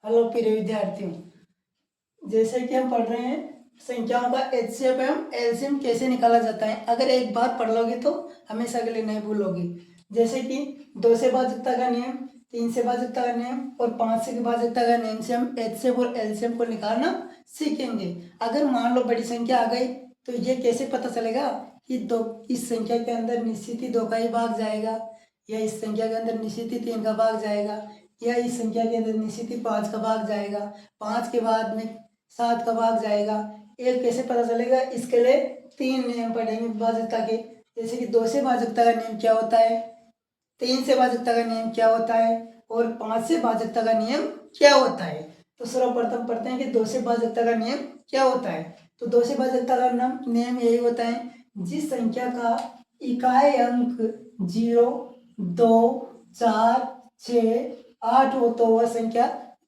Hello प्रिय विद्यार्थियों, जैसे कि हम पढ़ रहे हैं संख्याओं का एचसीएफ एवं एलसीएम कैसे निकाला जाता है। अगर एक बार पढ़ लोगे तो हमेशा के लिए नहीं भूलोगे। जैसे कि 2 से भाज्यता का नियम, 3 से भाज्यता का नियम और 5 से भाज्यता का नियम से हम एचसीएफ और एलसीएम को निकालना सीखेंगे। अगर मान लो बड़ी संख्या आ गई तो ये कैसे पता चलेगा कि दो इस संख्या के अंदर निश्चित ही 2 का ही भाग जाएगा, या इस संख्या के अंदर निश्चित ही 3 का भाग जाएगा, या इस संख्या के अंदर निश्चित ही 5 का भाग जाएगा, 5 के बाद में 7 का भाग जाएगा। ये कैसे पता चलेगा? इसके लिए 3 नियम पढ़ेंगे भाज्यता के। जैसे कि 2 से भाज्यता का नियम क्या होता है, 3 से भाज्यता का नियम क्या होता है और 5 से भाज्यता का नियम क्या होता है। तो सर्वप्रथम पढ़ते हैं कि 2 से भाज्यता का नियम क्या होता है। तो 2 से भाज्यता का नियम यही होता है, जिस संख्या का इकाई अंक 0, 2, 4, 6, 8 हो तो वह संख्या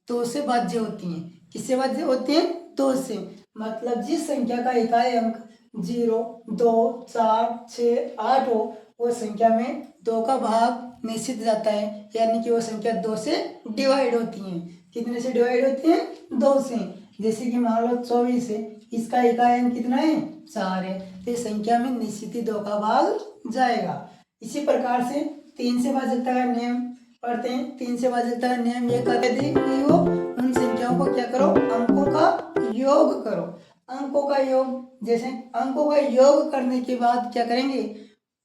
2 से भाज्य होती है। किससे भाज्य होती है? 2 से। मतलब जिस संख्या का इकाई अंक 0, 2, 4, 6, 8 हो वो संख्या में 2 का भाग निश्चित जाता है, यानी कि वो संख्या 2 से डिवाइड होती है। कितने से डिवाइड होती है? 2 से। जैसे कि मान लो 24 है, इसका इकाई अंक कितना है? 4 है, तो इस संख्या में निश्चित ही 2 का भाग जाएगा। इसी प्रकार से 3 से भाज्यता का नियम पढ़ते हैं। 3 से भाज्यता का नियम ये कहते थे कि वो उन संख्याओं को क्या करो? अंकों का योग करो। अंकों का योग, जैसे अंकों का योग करने के बाद क्या करेंगे?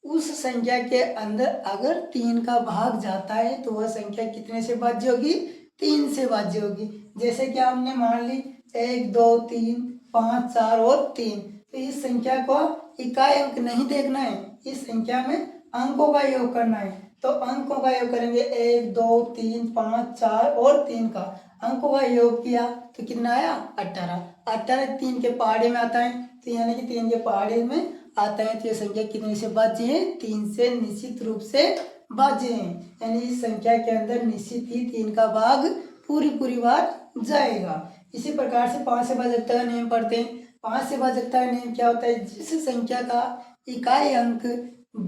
उस संख्या के अंदर अगर 3 का भाग जाता है तो वह संख्या कितने से भाज्य होगी? 3 से भाज्य होगी। जैसे कि हमने मान ली 1, 2, 3, 5, 4 और 3, तो इस संख्या को इकाई अंक नहीं देखना है, इस संख्या में अंकों का योग करना है। तो अंकों का योग करेंगे 1, 2, 3, 5, 4 और 3 का अंकों का योग किया तो कितना आया? 18। 18 3 के पहाड़े में आता है, तो यानी कि 3 के पहाड़े में आता है, तो ये संख्या कितने से भाज्य है? 3 से निश्चित रूप से भाज्य है। यानी इस संख्या के अंदर निश्चित ही 3 का भाग पूरी बार जाएगा। इसी प्रकार से 5 से भाज्यता का नियम पढ़ते हैं। 5 से भाज्यता का नियम क्या होता है? जिस संख्या का इकाई अंक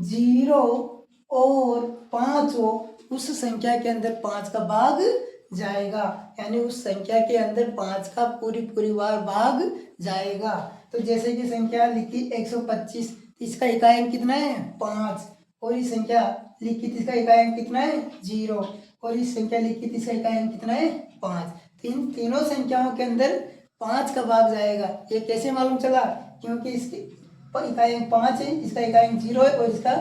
0 और 5 हो उस संख्या के अंदर 5 का भाग जाएगा, यानी उस संख्या के अंदर 5 का पूरी बार भाग जाएगा। तो जैसे कि संख्या लिखी 125, इसका इकाई अंक कितना है? 5, और इस संख्या लिखी इसका इकाई अंक कितना है? 0, और इस संख्या लिखी इसका इकाई अंक कितना है? 5। तीनों संख्याओं के अंदर 5 का भाग जाएगा। ये कैसे मालूम चला? क्योंकि इसकी इकाई अंक 5 है, इसका इकाई अंक 0 है और इसका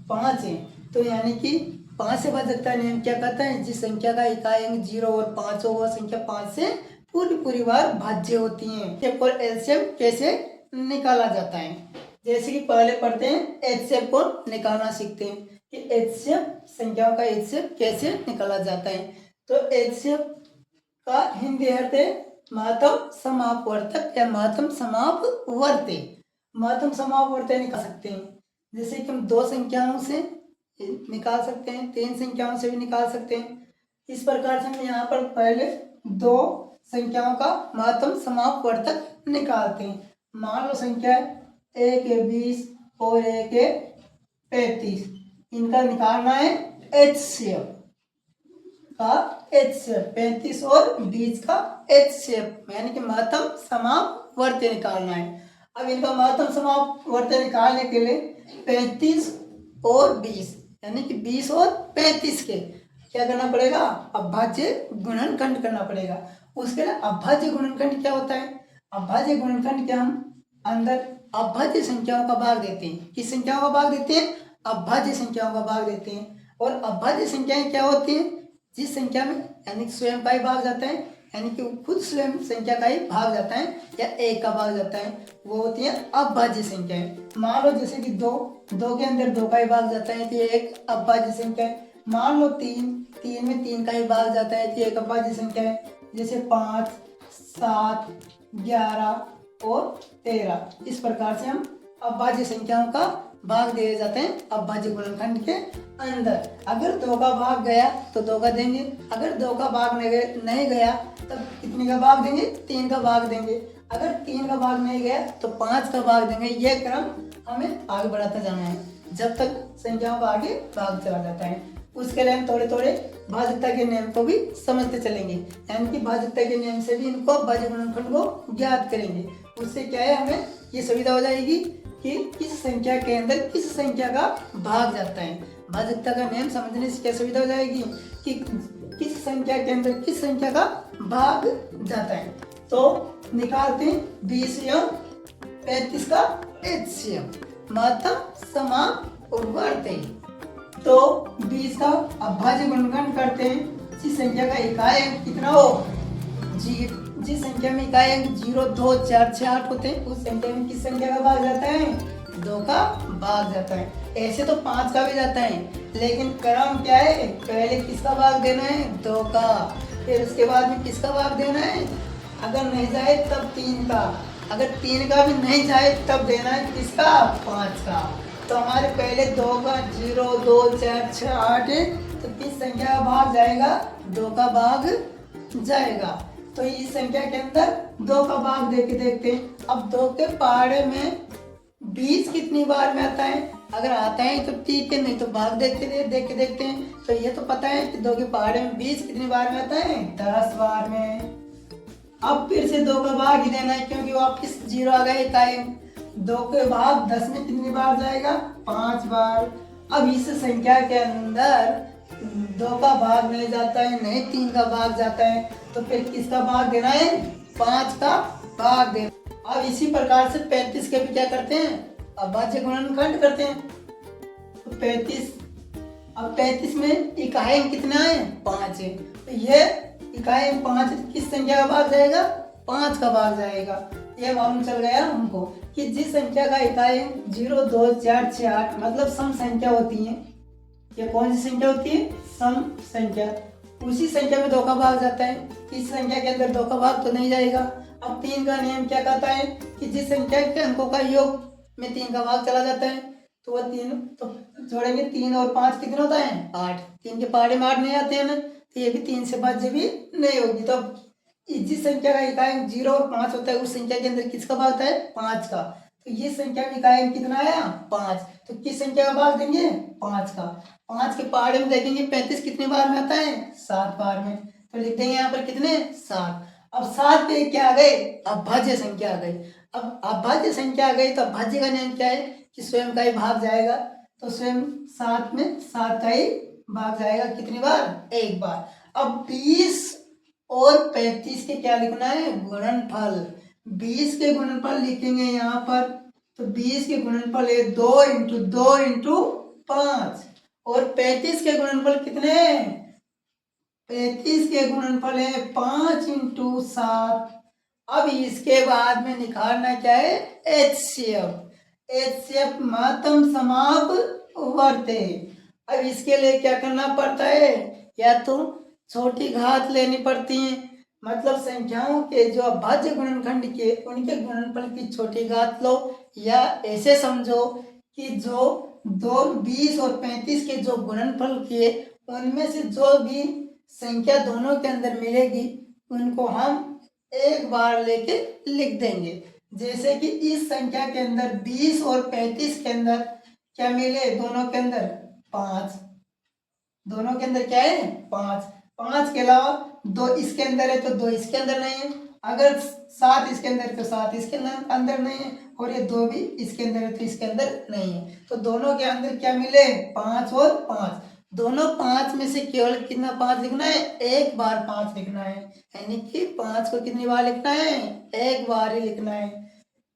5 है। तो यानी कि 5 से भाज्यता नियम क्या कहता है? जिस संख्या का इकाई अंक 0 और 5 हो वह संख्या 5 से पूरी बार भाज्य होती है। और एलसीएम कैसे निकाला जाता है? जैसे कि पहले पढ़ते हैं एचसीएफ को निकालना सीखते हैं कि एचसीएफ संख्याओं का एचसीएफ कैसे निकाला जाता है। तो एचसीएफ का हिंदी अर्थ है महत्तम समापवर्तक या महत्तम समापवर्ती। महत्तम समापवर्ती निकाल सकते हैं। जैसे कि हम 2 संख्याओं से निकाल सकते हैं, 3 संख्याओं से भी निकाल सकते हैं। इस प्रकार से हम यहाँ पर पहले 2 संख्याओं का महत्तम समापवर्तक निकालते हैं। मान लो संख्या एक है 20 और एक है 35, इनका निकालना है एचसीएफ का। एचसीएफ 35 और 20 का एचसीएफ यानी कि महत्तम समापवर्ती निकालना है। अब इनका महत्तम समापवर्ती निकालने के लिए 35 और 20 यानी कि 20 और 35 के क्या करना पड़ेगा? अभाज्य गुणनखंड करना पड़ेगा। उसके लिए अभाज्य गुणनखंड क्या होता है? अभाज्य गुणनखंड के हम अंदर अभाज्य संख्याओं का भाग देते हैं। किस संख्याओं का भाग देते हैं? अभाज्य संख्याओं का भाग देते हैं। और अभाज्य संख्याएं क्या होती हैं? जिस संख्या में यानी स्वयं का ही भाग जाता है, यानी कि खुद स्वयं संख्या का ही भाग जाता है या एक का भाग जाता है, वो होती है अभाज्य संख्याएं। मान लो जैसे कि 2 के अंदर 2 का ही भाग जाता है तो ये एक अभाज्य संख्या है। मान लो 3 में 3 का ही भाग जाता है तो एक अभाज्य संख्या है। जैसे 5, 7, 11 और 13, इस प्रकार से हम अभाज्य संख्याओं का भाग दिए जाते हैं अभाज्य गुणनखंड के अंदर। अगर 2 का भाग गया तो 2 का देंगे, अगर 2 का भाग नहीं गया तब कितने का भाग देंगे? 3 का भाग देंगे। अगर 3 का भाग नहीं गया तो 5 का भाग देंगे। यह क्रम हमें आगे बढ़ाता जाना है जब तक संख्याओं का आगे भाग चला जाता है। उसके लिए हम थोड़े थोड़े भाज्यता के नियम को भी समझते चलेंगे, यानी कि भाज्यता के नियम से भी इनको भाज्य गुणनखंड को ज्ञात करेंगे। उससे क्या है, हमें ये सुविधा हो जाएगी कि किस संख्या के अंदर किस संख्या का भाग जाता है। भाज्यता का नियम समझने से क्या सुविधा हो जाएगी कि किस संख्या के अंदर किस संख्या का भाग जाता है। तो निकालते हैं 20 एवं 35 का एचसीएफ, महत्तम समावर्ती। तो 20 का अभाज्य गुणनखंड करते हैं। जिस संख्या का इकाई अंक कितना हो, जिस संख्या में इकाई अंक 0, 2, 4, 6, 8 होते हैं, उस संख्या में किस संख्या का भाग जाता है, 2 का भाग जाता है। ऐसे तो 5 का भी जाता है, लेकिन क्रम क्या है, पहले किसका भाग देना है, 2 का, फिर उसके बाद में किसका भाग देना है, अगर नहीं जाए तब 3 का, अगर 3 का भी नहीं जाए तब देना है किसका, 5 का। तो हमारे पहले 2 का 0, 2, 4, 6, 8 है, तो किस संख्या का भाग जाएगा, 2 का भाग जाएगा। तो इस संख्या के अंदर 2 का भाग दे के देखते हैं। अब 2 के पहाड़े में 20 कितनी बार में आता है, अगर आता है तो ठीक है, नहीं तो भाग देख के देखते हैं। तो ये तो पता है कि 2 के पहाड़े में 20 कितनी बार में आता है, 10 बार में। अब फिर से 2 का भाग ही देना है, क्योंकि वापिस 0 आ गया इकाई। 2 के भाग 10 में कितनी बार जाएगा, 5 बार। अब इस संख्या के अंदर 2 का भाग नहीं जाता है, नहीं 3 का भाग जाता है, तो फिर किसका भाग देना है, 5 का भाग देना। अब इसी प्रकार से 35 के भी क्या करते हैं, अभाज्य गुणनखंड करते हैं। तो 35, अब 35 में इकाई कितना है, 5 है, तो ये इकाई 5 किस संख्या का भाग जाएगा, 5 का भाग जाएगा। ये मालूम चल गया हमको कि जिस संख्या का इकाई 0, 2, 4, 6, 8 मतलब सम संख्या होती है, ये कौन सी संख्या होती है, सम संख्या, उसी संख्या में 2 का भाग जाता है। इस संख्या के अंदर 2 का भाग तो नहीं जाएगा। अब 3 का नियम क्या कहता है कि जिस संख्या के अंकों का योग में 3 का भाग चला जाता है, तो वह 3 तो जोड़ेंगे, 3 और 5 कितना होता है, 8। 3 के पहाड़े में 8 नहीं आते हैं ना, तो ये भी 3 से भाज्य भी नहीं होगी। तो जिस संख्या का इकाई 0 और 5 होता है, उस संख्या के अंदर किसका भाग होता है, 5 का। तो ये संख्या में इकाई कितना आया, 5, तो किस संख्या का भाग देंगे, 5 का। 5 के पहाड़े में देखेंगे 35 कितनी बार में आता है, 7 बार में, तो लिख देंगे यहाँ पर कितने, 7। अब 7 पे क्या आ गए, अभाज्य संख्या आ गई। अब अभाज्य संख्या आ गई तो अभाज्य का नियम क्या है कि स्वयं का ही भाग जाएगा। तो स्वयं 7 में 7 का ही भाग जाएगा, कितनी बार, 1 बार। अब 20 और 35 के क्या लिखना है, गुणनफल। 20 के गुणनफल लिखेंगे यहाँ पर, तो 20 के गुणनफल है 2 × 2 × 5, और 35 के गुणनफल कितने हैं, 35 के गुणनफल है 5 × 7। अब इसके बाद में निकालना क्या है, एचसीएफ। एचसीएफ महत्तम समावर्ती। अब इसके लिए क्या करना पड़ता है, या तो छोटी घात लेनी पड़ती है, मतलब संख्याओं के जो अभाज्य गुणनखंड के उनके गुणनफल की छोटी घात लो, या ऐसे समझो कि जो 20 और 35 के जो गुणनफल किए उनमें से जो भी संख्या दोनों के अंदर मिलेगी उनको हम एक बार लेके लिख देंगे। जैसे कि इस संख्या के अंदर 20 और 35 के अंदर क्या मिले, दोनों के अंदर 5, दोनों के अंदर क्या है, 5। 5 के अलावा 2 इसके अंदर है तो 2 इसके अंदर नहीं है, अगर 7 इसके अंदर तो 7 इसके अंदर नहीं है, और ये 2 भी इसके अंदर है तो इसके अंदर नहीं है। तो दोनों के अंदर क्या मिले, 5 और 5। दोनों 5 में से केवल कितना 5 लिखना है, एक बार 5 लिखना है, यानी कि 5 को कितनी बार लिखना है, एक बार ही लिखना है।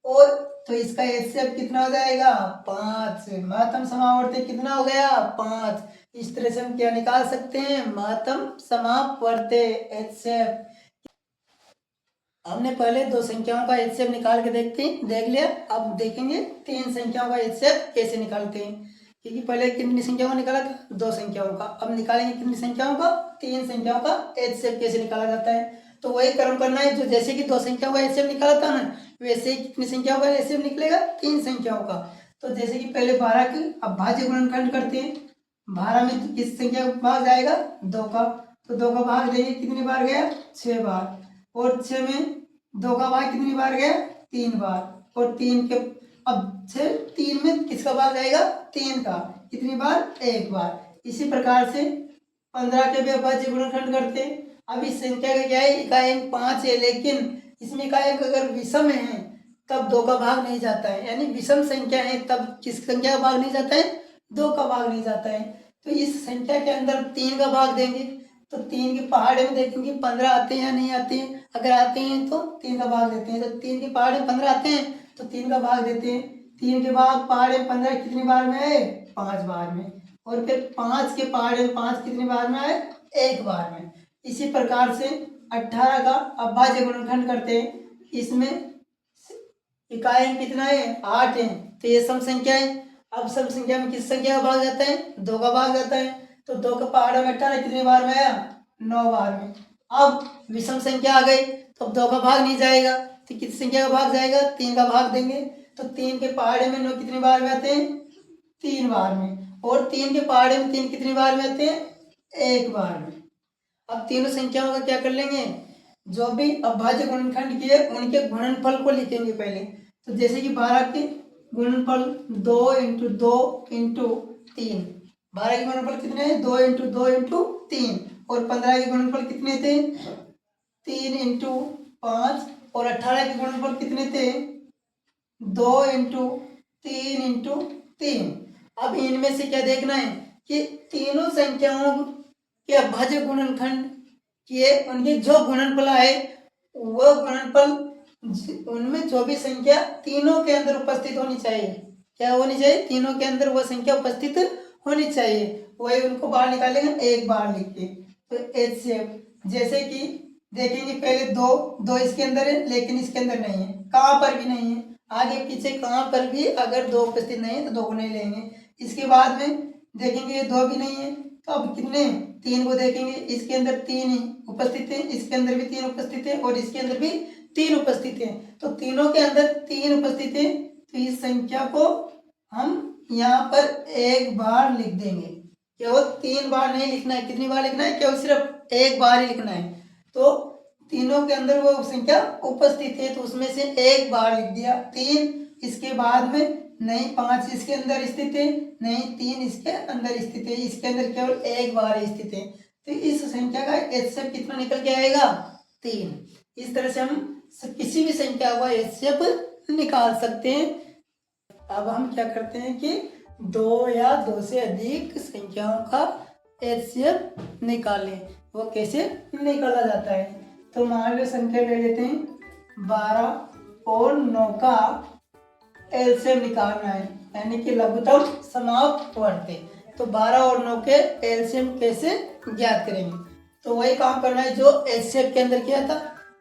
और तो इसका एचसीएफ कितना हो जाएगा, 5। महत्तम समावर्ती कितना हो गया, 5। इस तरह से हम क्या निकाल सकते हैं, महत्तम समावर्ती एचसीएफ। हमने पहले 2 संख्याओं का एचसीएफ निकाल के देख लिया। अब देखेंगे 3 संख्याओं का एचसीएफ कैसे निकालते हैं, क्योंकि पहले कितनी संख्याओं का निकाला था, 2 संख्याओं का। अब निकालेंगे कितनी संख्याओं का, 3 संख्याओं का एचसीएफ कैसे निकाला जाता है। तो वही क्रम करना है, जो जैसे कि 2 संख्याओं का एचसीएफ निकाला था ना, वैसे ही कितनी संख्याओं का एचसीएफ निकलेगा, 3 संख्याओं का। तो जैसे कि पहले 12 के अभाज्य गुणनखंड करते हैं, 12 में किस संख्या का भाग जाएगा, 2 का, तो 2 का भाग देंगे, कितनी बार गया, 6 बार। और 6 में 2 का भाग कितनी बार गया, 3 बार। और 3 के अब 3 में किसका भाग जाएगा, 3 का, कितनी बार, 1 बार। इसी प्रकार से 15 के भी अभाज्य गुणनखंड करते हैं। अब इस संख्या का क्या है, इकाई अंक 5 है, लेकिन इसमें इकाई अंक अगर विषम है तब 2 का भाग नहीं जाता है, यानी विषम संख्या है तब किस संख्या का भाग नहीं जाता है, 2 का भाग नहीं जाता है। तो इस संख्या के अंदर 3 का भाग देंगे, तो 3 के पहाड़े में देखेंगे 15 आते हैं या नहीं आते हैं, अगर आते हैं तो 3 का भाग देते हैं, तो 3 के पहाड़े में 15 आते हैं तो 3 का भाग देते हैं। 3 के भाग पहाड़े में 15 कितनी बार में आए, 5 बार में, और फिर 5 के पहाड़े में 5 कितनी बार में आए, 1 बार में। इसी प्रकार से 18 का अभाज्य गुणनखंड करते हैं, इसमें इकाई अंक कितना है, 8 है, तो ये सम संख्या है। अब सम संख्या में किस संख्या का भाग जाता है, 2 का भाग जाता है, तो 2 का पहाड़ा में 18 कितनी बार में आया, 9 बार में। अब विषम संख्या आ गई तो अब 2 का भाग नहीं जाएगा, तो किस संख्या का भाग जाएगा, 3 का भाग देंगे, तो 3 के पहाड़े में 9 कितनी बार में आते हैं, 3 बार में, और 3 के पहाड़े में 3 कितनी बार में आते हैं, 1 बार में। अब तीनों संख्याओं का क्या कर लेंगे, जो भी अभाज्य गुणनखंड किए उनके गुणनफल को लिखेंगे पहले। तो जैसे कि 12 के गुणनफल 2 × 2 × 3, 12 के गुणनफल कितने हैं, 2 × 2 × 3, और 15 के गुणनफल कितने थे, 3 × 5, और 18 के गुणनफल कितने थे, 2 × 3 × 3। अब इनमें से क्या देखना है कि तीनों संख्याओं के अभाज्य गुणनखंड किए उनके जो गुणनफल आए वो गुणनफल उनमें जो भी संख्या तीनों के अंदर उपस्थित होनी चाहिए, क्या होनी चाहिए, तीनों के अंदर वो संख्या उपस्थित होनी चाहिए, वही उनको बाहर निकालेंगे एक बार लिख के। तो HCF जैसे कि देखेंगे पहले दो इसके अंदर है लेकिन इसके अंदर नहीं है, कहाँ पर भी नहीं है, आगे पीछे कहाँ पर भी अगर 2 उपस्थित नहीं है तो 2 को नहीं लेंगे। इसके बाद में देखेंगे ये 2 भी नहीं है, तो अब कितने, 3 को देखेंगे, इसके अंदर 3 ही उपस्थित है, इसके अंदर भी 3 उपस्थित है, और इसके अंदर भी 3 उपस्थित है, तो तीनों के अंदर 3 उपस्थित है, तो इस संख्या को हम यहाँ पर एक बार लिख देंगे, केवल 3 बार नहीं लिखना है, कितनी बार लिखना है, केवल सिर्फ एक बार ही लिखना है। तो तीनों के अंदर वो संख्या उपस्थित है तो उसमें से एक बार लिख दिया 3, इसके बाद में नहीं 5 इसके अंदर स्थित है, नहीं 3 इसके अंदर स्थित है, इसके अंदर केवल एक बार स्थित है, तो इस संख्या का HCF कितना निकल के आएगा, 3। इस तरह से हम किसी भी संख्या का HCF निकाल सकते हैं। अब हम क्या करते हैं कि 2 या 2 से अधिक संख्याओं का HCF निकालें, वो कैसे निकाला जाता है। तो मान लो संख्या ले लेते हैं 12 और 9 का एलसीएम निकालना है, यानी कि लघुत्तम समापवर्ती। तो 12 और 9 के एलसीएम कैसे ज्ञात करेंगे, तो वही काम करना है जो एचसीएफ के अंदर किया था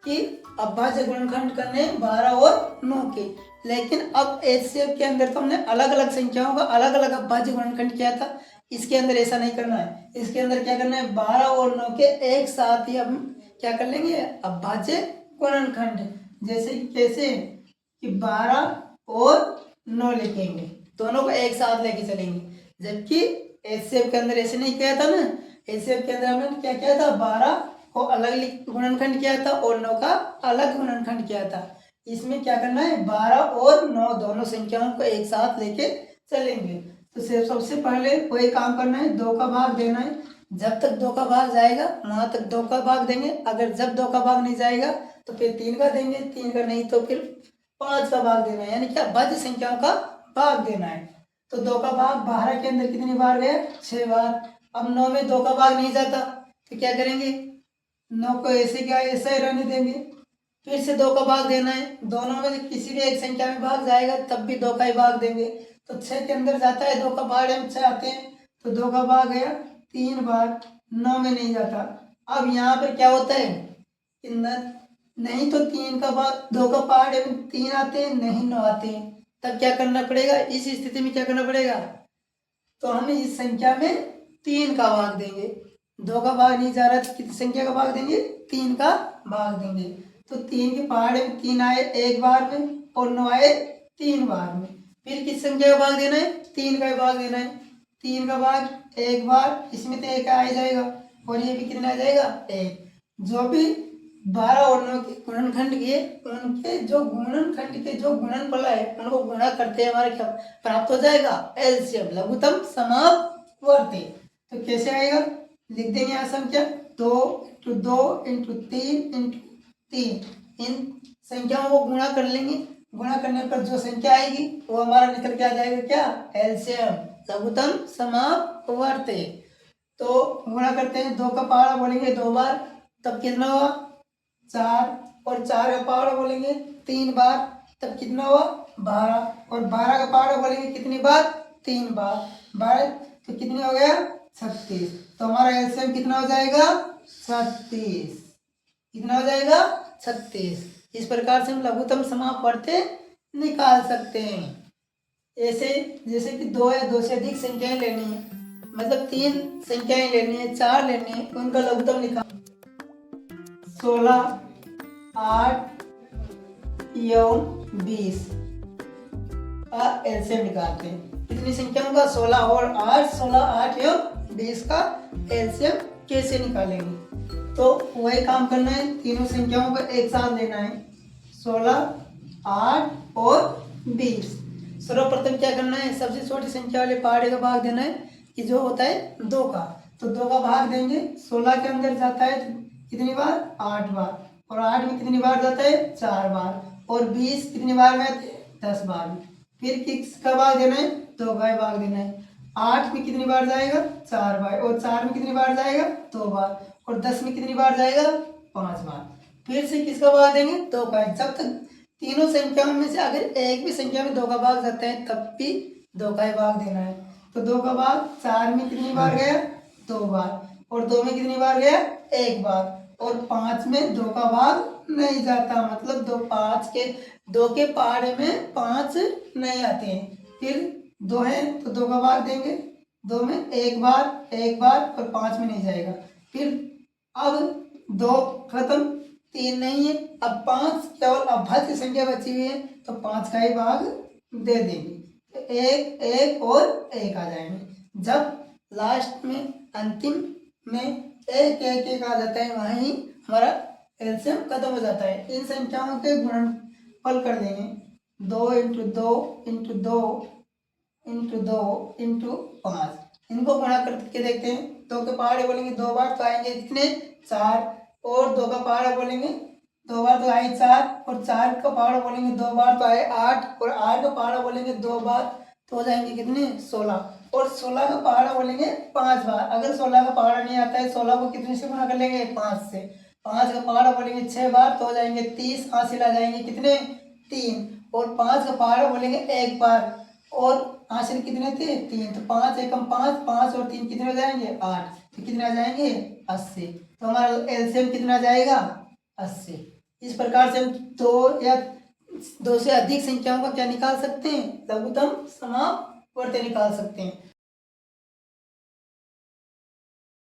कि अभाज्य गुणनखंड करने 12 और 9 के, लेकिन अब एचसीएफ के अंदर तो हमने अलग अलग संख्याओं का अलग अलग अभाज्य गुणनखंड किया था, इसके अंदर ऐसा नहीं करना है। इसके अंदर क्या करना है, 12 और 9 के एक साथ ही हम क्या कर लेंगे, अभाज्य गुणनखंड। जैसे कैसे कि 12 और 9 लिखेंगे, दोनों को एक साथ लेके चलेंगे, जबकि एचसीएफ के अंदर ऐसे नहीं किया था ना। एचसीएफ के अंदर हमने क्या किया था, 12 को अलग गुणनखंड किया था और 9 का अलग गुणनखंड किया था। इसमें क्या करना है, 12 और 9 दोनों संख्याओं को एक साथ लेके चलेंगे। तो सबसे पहले वही काम करना है, 2 का भाग देना है, जब तक 2 का भाग जाएगा वहां तक 2 का भाग देंगे, अगर जब 2 का भाग नहीं जाएगा तो फिर 3 का देंगे, 3 का नहीं तो फिर 5 का भाग देना है, यानी क्या अभाज्य संख्याओं का भाग देना है। तो 2 का भाग 12 के अंदर कितनी बार गया, 6 बार। अब 9 में 2 का भाग नहीं जाता तो क्या करेंगे, 9 को ऐसे क्या ऐसा ही रहने देंगे, फिर से 2 का भाग देना है, दोनों में किसी भी एक संख्या में भाग जाएगा तब भी 2 का ही भाग देंगे। तो 6 के अंदर जाता है 2 का भाग, हम 6 आते हैं तो 2 का भाग गया 3 बार, 9 में नहीं जाता। अब यहाँ पर क्या होता है, नहीं तो 3 का भाग 2 का पार्ट है 3 आते हैं, नहीं 9 आते हैं, तब क्या करना पड़ेगा, इस स्थिति में क्या करना पड़ेगा, तो हम इस संख्या में 3 का भाग देंगे। 2 का भाग नहीं जा रहा तो किस संख्या का भाग देंगे, 3 का भाग देंगे। तो 3 के पहाड़ में 3 आए एक बार में और 9 आए 3 बार में, फिर किस संख्या का भाग देना है, 3 का भाग देना है। 3 का भाग एक बार, इसमें तो 1 आ जाएगा और ये भी कितना आ जाएगा, 1। जो भी 12 और 9 के गुणनखंड किए उनके जो गुणनखंड के जो गुणनफल है उनको गुणा करते हैं, हमारे क्या प्राप्त हो जाएगा, एलसीएम लघुत्तम समापवर्ती। तो कैसे आएगा, लिख देंगे यहाँ संख्या 2 इंटू 2 इंटू 3 इंटू 3। इन संख्याओं को गुणा कर लेंगे, गुणा करने पर जो संख्या आएगी वो हमारा निकल के आ जाएगा क्या, एलसीएम, लघुत्तम समापवर्त। तो गुणा करते हैं, 2 का पहाड़ा बोलेंगे 2 बार, तब कितना हुआ 4, और 4 का पहाड़ा बोलेंगे 3 बार, तब कितना हुआ 12, और 12 का पहाड़ा बोलेंगे कितनी बार, 3 बार, 12 तो कितनी हो गया 36। तो हमारा एलसीएम कितना हो जाएगा 36, कितना हो जाएगा 36। इस प्रकार से हम लघुत्तम समापवर्त निकाल सकते हैं। ऐसे जैसे कि 2 या 2 से अधिक संख्याएं लेनी है, मतलब 3 संख्याएं लेनी है, 4 लेनी है, उनका लघुत्तम निकाल 16, 8 एवं 20 का एलसीएम निकालते हैं। कितनी संख्याओं का 16 और 8, 16, 8 एवं 20 का एलसीएम कैसे निकालेंगे, तो वही काम करना है, तीनों संख्याओं का एक साथ लेना है, 16, 8 और 20। सर्वप्रथम क्या करना है, सबसे छोटी संख्या वाले पहाड़े का भाग देना है, कि जो होता है 2 का, तो 2 का भाग देंगे, 16 के अंदर जाता है कितनी बार 8 बार, और 8 में कितनी बार जाता है 4 बार, और 20 कितनी बार में आते हैं 10 बार में। फिर किसका भाग देना है 2 का भाग देना है, 8 में कितनी बार जाएगा 4 बार, और 4 में कितनी बार जाएगा 2 बार, और 10 में कितनी बार जाएगा 5 बार। फिर से किसका भाग देंगे 2 का, जब तक तीनों संख्याओं में से अगर एक भी संख्या में 2 का भाग जाता है तब भी 2 का ही भाग देना है। तो 2 का भाग 4 में कितनी बार गया 2 बार, और 2 में कितनी बार गया 1 बार, और 5 में 2 का भाग नहीं जाता, मतलब 2 के पहाड़े में 5 नहीं आते हैं। फिर 2 है तो 2 का भाग देंगे, 2 में 1 बार और 5 में नहीं जाएगा। फिर अब 2 खत्म, 3 नहीं है, अब 5 केवल अभाज्य संख्या बची हुई है, तो 5 का ही भाग दे देंगे, तो 1 1 और 1 आ जाएंगे। जब लास्ट में अंतिम में 1 1 1 आ जाता है, वहीं हमारा एलसीएम खत्म हो जाता है। इन संख्याओं के गुणनफल कर देंगे, 2 इंटू 2 इंटू 2 इंटू 2 इंटू 5। इनको गुणा करके देखते हैं, 2 के पहाड़े बोलेंगे 2 बार तो आएंगे कितने 4, और 2 का पहाड़ा बोलेंगे 2 बार तो आए 4, और 4 का पहाड़ा बोलेंगे 2 बार तो आए 8, और 8 का पहाड़ा बोलेंगे 2 बार तो हो जाएंगे कितने 16, और 16 का पहाड़ा बोलेंगे 5 बार। अगर 16 का पहाड़ा नहीं आता है, 16 को कितने से गुणा कर लेंगे 5 से, 5 का पहाड़ा बोलेंगे 6 बार तो हो जाएंगे 30, हासिल आ जाएंगे कितने 3, और 5 का पहाड़ा बोलेंगे 1 बार, और हासिल कितने थे 3, तो 5 एकम 5, 5 और 3 कितने हो जाएंगे 8, तो कितने आ जाएंगे 80। तो हमारा एलसीएम कितना आ जाएगा 80। इस प्रकार से हम 2 या 2 से अधिक संख्याओं का क्या निकाल सकते हैं, लघुत्तम समापवर्त निकाल सकते हैं।